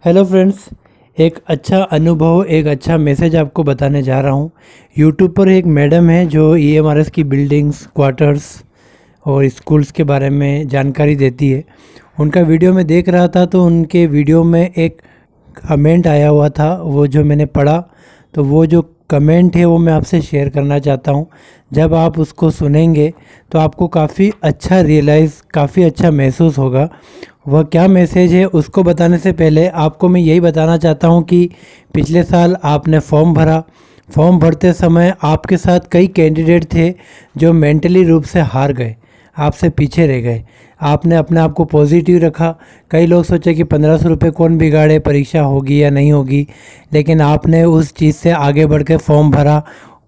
Hello friends, एक अच्छा अनुभव, एक अच्छा मैसेज आपको बताने जा रहा हूँ। यूट्यूब पर एक मैडम है जो ईएमआरएस की बिल्डिंग्स, क्वार्टर्स और स्कूल्स के बारे में जानकारी देती है। उनका वीडियो मैं देख रहा था तो उनके वीडियो में एक कमेंट आया हुआ था, वो जो मैंने पढ़ा, तो वो जो कमेंट है वो मैं आपसे शेयर करना चाहता हूँ। जब आप उसको सुनेंगे तो आपको काफ़ी अच्छा काफ़ी अच्छा महसूस होगा। वह क्या मैसेज है उसको बताने से पहले आपको मैं यही बताना चाहता हूँ कि पिछले साल आपने फॉर्म भरा। फॉर्म भरते समय आपके साथ कई कैंडिडेट थे जो मेंटली रूप से हार गए, आपसे पीछे रह गए। आपने अपने आप को पॉजिटिव रखा। कई लोग सोचे कि 1500 रुपये कौन बिगाड़े, परीक्षा होगी या नहीं होगी, लेकिन आपने उस चीज़ से आगे बढ़ के फॉर्म भरा,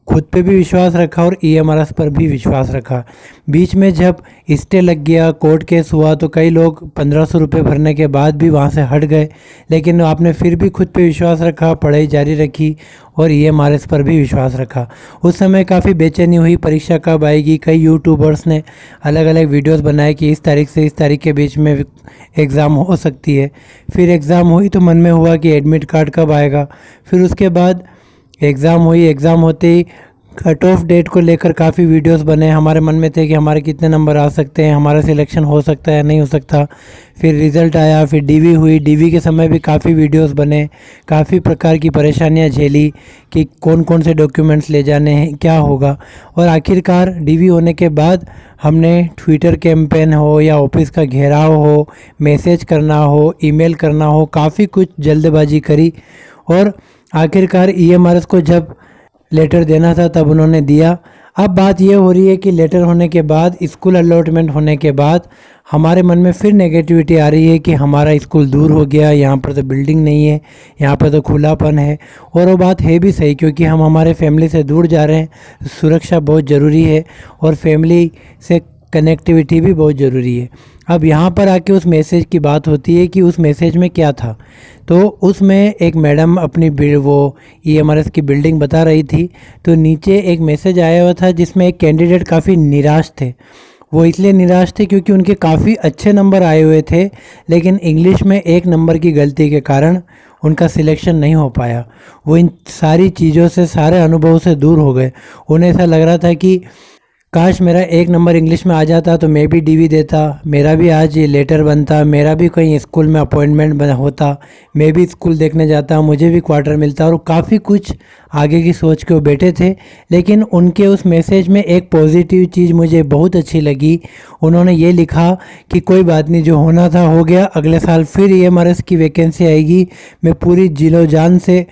खुद पे भी विश्वास रखा और ईएमआरएस पर भी विश्वास रखा। बीच में जब स्टे लग गया, कोर्ट केस हुआ, तो कई लोग 1500 रुपये भरने के बाद भी वहाँ से हट गए, लेकिन आपने फिर भी खुद पे विश्वास रखा, पढ़ाई जारी रखी और ईएमआरएस पर भी विश्वास रखा। उस समय काफ़ी बेचैनी हुई, परीक्षा कब आएगी। कई यूट्यूबर्स ने अलग अलग वीडियोस बनाए कि इस तारीख से इस तारीख के बीच में एग्ज़ाम हो सकती है। फिर एग्ज़ाम हुई तो मन में हुआ कि एडमिट कार्ड कब आएगा। फिर उसके बाद एग्ज़ाम हुई। एग्ज़ाम होते ही कट ऑफ डेट को लेकर काफ़ी वीडियोस बने। हमारे मन में थे कि हमारे कितने नंबर आ सकते हैं, हमारा सिलेक्शन हो सकता है या नहीं हो सकता। फिर रिज़ल्ट आया, फिर डीवी हुई। डीवी के समय भी काफ़ी वीडियोस बने, काफ़ी प्रकार की परेशानियां झेली कि कौन कौन से डॉक्यूमेंट्स ले जाने हैं, क्या होगा। और आखिरकार डीवी होने के बाद हमने ट्विटर कैंपेन हो या ऑफिस का घेराव हो, मैसेज करना हो, ईमेल करना हो, काफ़ी कुछ जल्दबाजी करी और आखिरकार ईएमआरएस को जब लेटर देना था तब उन्होंने दिया। अब बात ये हो रही है कि लेटर होने के बाद, स्कूल अलॉटमेंट होने के बाद हमारे मन में फिर नेगेटिविटी आ रही है कि हमारा स्कूल दूर हो गया, यहाँ पर तो बिल्डिंग नहीं है, यहाँ पर तो खुलापन है। और वो बात है भी सही, क्योंकि हम हमारे फैमिली से दूर जा रहे हैं। सुरक्षा बहुत ज़रूरी है और फैमिली से कनेक्टिविटी भी बहुत ज़रूरी है। अब यहाँ पर आके उस मैसेज की बात होती है कि उस मैसेज में क्या था। तो उसमें एक मैडम अपनी वो ईएमआरएस की बिल्डिंग बता रही थी, तो नीचे एक मैसेज आया हुआ था जिसमें एक कैंडिडेट काफ़ी निराश थे। वो इसलिए निराश थे क्योंकि उनके काफ़ी अच्छे नंबर आए हुए थे, लेकिन इंग्लिश में एक नंबर की गलती के कारण उनका सिलेक्शन नहीं हो पाया। वो इन सारी चीज़ों से, सारे अनुभवों से दूर हो गए। उन्हें ऐसा लग रहा था कि काश मेरा एक नंबर इंग्लिश में आ जाता तो मैं भी डीवी देता, मेरा भी आज ये लेटर बनता, मेरा भी कहीं स्कूल में अपॉइंटमेंट होता, मैं भी स्कूल देखने जाता, मुझे भी क्वार्टर मिलता। और काफ़ी कुछ आगे की सोच के वो बैठे थे। लेकिन उनके उस मैसेज में एक पॉजिटिव चीज़ मुझे बहुत अच्छी लगी। उन्होंने ये लिखा कि कोई बात नहीं, जो होना था हो गया, अगले साल फिर ईएमआरएस की वैकेंसी आएगी, मैं पूरी जिलो जान से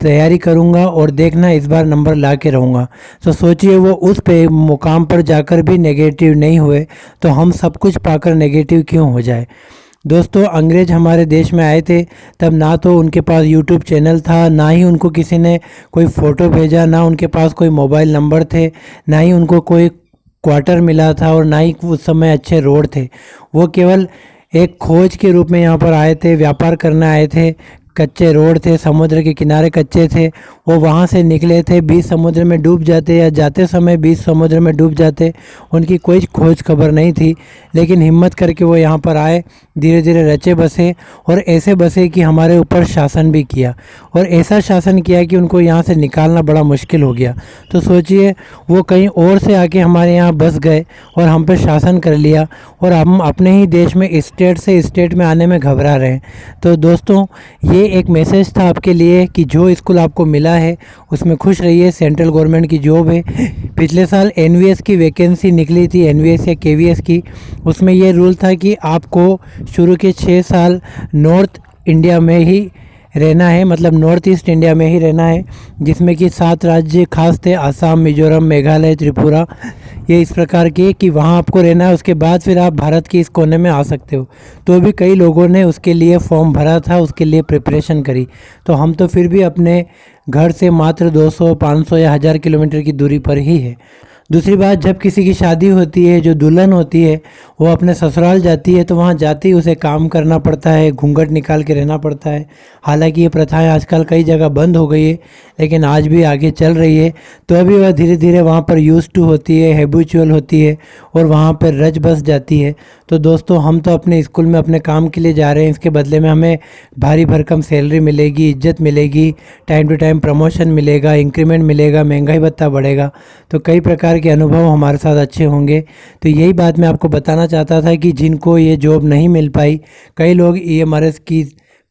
तैयारी करूंगा और देखना इस बार नंबर ला के रहूँगा। तो सोचिए, वो उस पे मुकाम पर जाकर भी नेगेटिव नहीं हुए, तो हम सब कुछ पाकर नेगेटिव क्यों हो जाए। दोस्तों, अंग्रेज हमारे देश में आए थे तब ना तो उनके पास यूट्यूब चैनल था, ना ही उनको किसी ने कोई फ़ोटो भेजा, ना उनके पास कोई मोबाइल नंबर थे, ना ही उनको कोई क्वार्टर मिला था और ना ही उस समय अच्छे रोड थे। वो केवल एक खोज के रूप में यहाँ पर आए थे, व्यापार करने आए थे। कच्चे रोड थे, समुद्र के किनारे कच्चे थे, वो वहाँ से निकले थे, बीच समुद्र में डूब जाते या जाते समय बीच समुद्र में डूब जाते, उनकी कोई खोज खबर नहीं थी। लेकिन हिम्मत करके वो यहाँ पर आए, धीरे धीरे रचे बसे और ऐसे बसे कि हमारे ऊपर शासन भी किया, और ऐसा शासन किया कि उनको यहाँ से निकालना बड़ा मुश्किल हो गया। तो सोचिए, वो कहीं और से आके हमारे यहाँ बस गए और हम पर शासन कर लिया, और हम अपने ही देश में स्टेट से स्टेट में आने में घबरा रहे हैं। तो दोस्तों, ये एक मैसेज था आपके लिए कि जो स्कूल आपको मिला है उसमें खुश रहिए। सेंट्रल गवर्नमेंट की जॉब है। पिछले साल एनवीएस की वैकेंसी निकली थी, एनवीएस या केवीएस की। उसमें ये रूल था कि आपको शुरू के 6 साल नॉर्थ इंडिया में ही रहना है, मतलब नॉर्थ ईस्ट इंडिया में ही रहना है, जिसमें कि 7 राज्य खास थे: असम, मिजोरम, मेघालय, त्रिपुरा। ये इस प्रकार के कि वहाँ आपको रहना है। उसके बाद फिर आप भारत के इस कोने में आ सकते हो। तो भी कई लोगों ने उसके लिए फॉर्म भरा था, उसके लिए प्रिपरेशन करी। तो हम तो फिर भी अपने घर से मात्र 200, 500 या 1000 किलोमीटर की दूरी पर ही है। दूसरी बात, जब किसी की शादी होती है, जो दुल्हन होती है वो अपने ससुराल जाती है तो वहाँ जाते ही उसे काम करना पड़ता है, घूंघट निकाल के रहना पड़ता है। हालांकि ये प्रथाएं आजकल कई जगह बंद हो गई है, लेकिन आज भी आगे चल रही है। तो अभी वह धीरे धीरे वहाँ पर यूज टू होती है, हैबिचुअल होती है और वहाँ पर रच बस जाती है। तो दोस्तों, हम तो अपने स्कूल में अपने काम के लिए जा रहे हैं, इसके बदले में हमें भारी भरकम सैलरी मिलेगी, इज्जत मिलेगी, टाइम टू टाइम प्रमोशन मिलेगा, इंक्रीमेंट मिलेगा, महंगाई भत्ता बढ़ेगा। तो कई प्रकार के अनुभव हमारे साथ अच्छे होंगे। तो यही बात मैं आपको बताना चाहता था कि जिनको ये जॉब नहीं मिल पाई, कई लोग ईएमआरएस की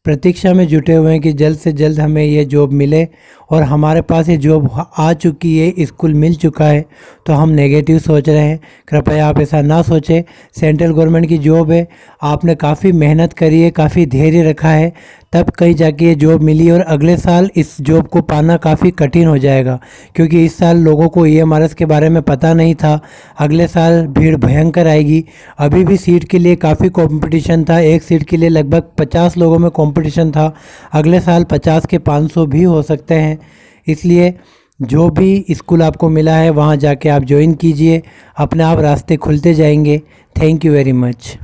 प्रतीक्षा में जुटे हुए हैं कि जल्द से जल्द हमें ये जॉब मिले, और हमारे पास ये जॉब आ चुकी है, स्कूल मिल चुका है, तो हम नेगेटिव सोच रहे हैं। कृपया आप ऐसा ना सोचें। सेंट्रल गवर्नमेंट की जॉब है, आपने काफ़ी मेहनत करी है, काफ़ी धैर्य रखा है, तब कहीं जाके ये जॉब मिली। और अगले साल इस जॉब को पाना काफ़ी कठिन हो जाएगा, क्योंकि इस साल लोगों को ईएमआरएस के बारे में पता नहीं था। अगले साल भीड़ भयंकर आएगी। अभी भी सीट के लिए काफ़ी कंपटीशन था, एक सीट के लिए लगभग 50 लोगों में कंपटीशन था। अगले साल 50 के 500 भी हो सकते हैं। इसलिए जो भी स्कूल आपको मिला है वहाँ जाके आप ज्वाइन कीजिए, अपने आप रास्ते खुलते जाएंगे। Thank you very much.